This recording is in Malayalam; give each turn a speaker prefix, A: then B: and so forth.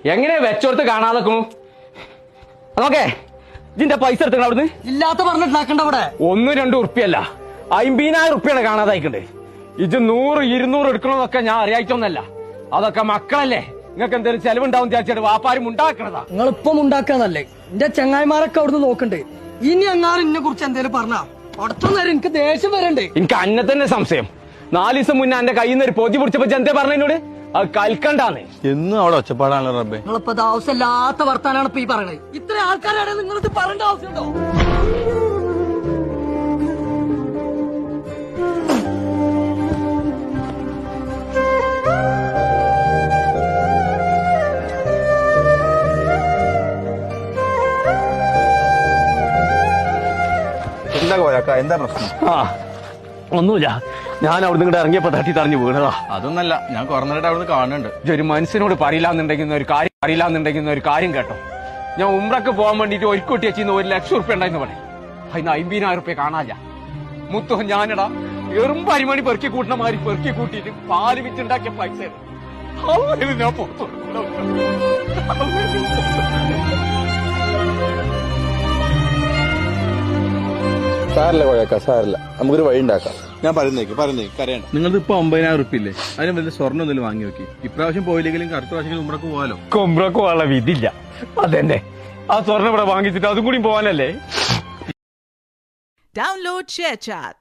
A: എങ്ങനെ വെച്ചോടുത്ത് കാണാതെക്കും നോക്കേ ഇതിന്റെ പൈസ എടുത്തണം അവിടുന്ന്
B: ഇല്ലാത്ത പറഞ്ഞിട്ടുണ്ടാക്കണ്ട അവിടെ
A: 1-2 ഉറുപ്പ്യല്ല 50,000 ഉറുപ്പ്യാണ് കാണാതായിക്കണ്ടേ ഇത് 100-200 എടുക്കണമെന്നൊക്കെ ഞാൻ അറിയായിട്ടൊന്നല്ല അതൊക്കെ മക്കളല്ലേ നിങ്ങൾക്ക് എന്തെങ്കിലും ചെലവുണ്ടാവും വിചാരിച്ചിട്ട് വാപ്പാരും ഉണ്ടാക്കണതാ.
B: നിങ്ങളിപ്പം ഉണ്ടാക്കാന്നല്ലേ എന്റെ ചങ്ങായിമാരൊക്കെ അവിടുന്ന് നോക്കണ്ടേ. ഇനി എങ്ങാനും ഇന്നെ കുറിച്ച് എന്തേലും പറഞ്ഞാ അടുത്ത നേരം എനിക്ക് ദേഷ്യം വരണ്ടേ.
A: എനിക്ക് അന്നെ തന്നെ സംശയം. 4 ദിവസം മുന്നേ എന്റെ കയ്യിൽ നിന്ന് ഒരു പൊതി പിടിച്ചപ്പോ എന്തേ പറഞ്ഞോട് അത് കൽക്കണ്ടാന്ന്
C: എന്നും അവിടെ ഒച്ചപ്പാടാണല്ലോ റബ്ബേ.
B: നിങ്ങളിപ്പോ ആവശ്യമില്ലാത്ത വർത്താനാണ് ഇപ്പൊ ഈ പറയണത്. ഇത്ര ആൾക്കാരാണ് നിങ്ങളിത് പറയേണ്ട ആവശ്യമുണ്ടോ?
C: എന്താ പ്രശ്നം?
A: ഒന്നുമില്ല, ഞാൻ അവിടെ നിന്ന് ഇറങ്ങിയപ്പോ തട്ടി തറഞ്ഞു വീണതാ.
C: അതൊന്നല്ല, ഞാൻ കുറേ നേരമായിട്ട് അവിടെ കാണുന്നുണ്ട്.
A: ഒരു മനുഷ്യനോട് പറയില്ലാന്നുണ്ടെങ്കിൽ ഒരു കാര്യം കേട്ടോ. ഞാൻ ഉംറക്ക് പോകാൻ വേണ്ടിട്ട് ഒരു കുട്ടി വെച്ചിന്ന് 1 ലക്ഷം ഉറുപ്പ്യ ഉണ്ടായിരുന്നു പറയും. അതിന് 50,000 ഉറുപ്പ്യ കാണാനില്ല. മുത്തോ ഞാനിടാ എറുമ്പ് അരിമണി പെറുക്കി കൂട്ടണ മാതിരി പെറുക്കി കൂട്ടിയിട്ട് പാല് വിറ്റുണ്ടാക്കിയ പൈസ ഞാൻ പുറത്തു.
C: സാറില്ല കോയക്ക, സാറില്ല, നമുക്കൊരു വഴി ഉണ്ടാക്കാം. ഞാൻ പറയുന്നേക്ക് കരയണ്ട. നിങ്ങളിത് ഇപ്പൊ 50,000 ഉറുപ്പ്യ ഇല്ലേ, അതിന് വലിയ സ്വർണ്ണം എന്തെങ്കിലും വാങ്ങി നോക്കി. ഇപ്രാവശ്യം പോയില്ലെങ്കിലും അടുത്ത പ്രാവശ്യം ഉമ്രക്ക് പോകാലോ.
A: കൊമ്പ്രക്ക് പോകാനുള്ള വിധില്ല. അതെന്നെ ആ സ്വർണ്ണം ഇവിടെ വാങ്ങിച്ചിട്ട് അതും കൂടി പോകാനല്ലേ.
D: Download ShareChat.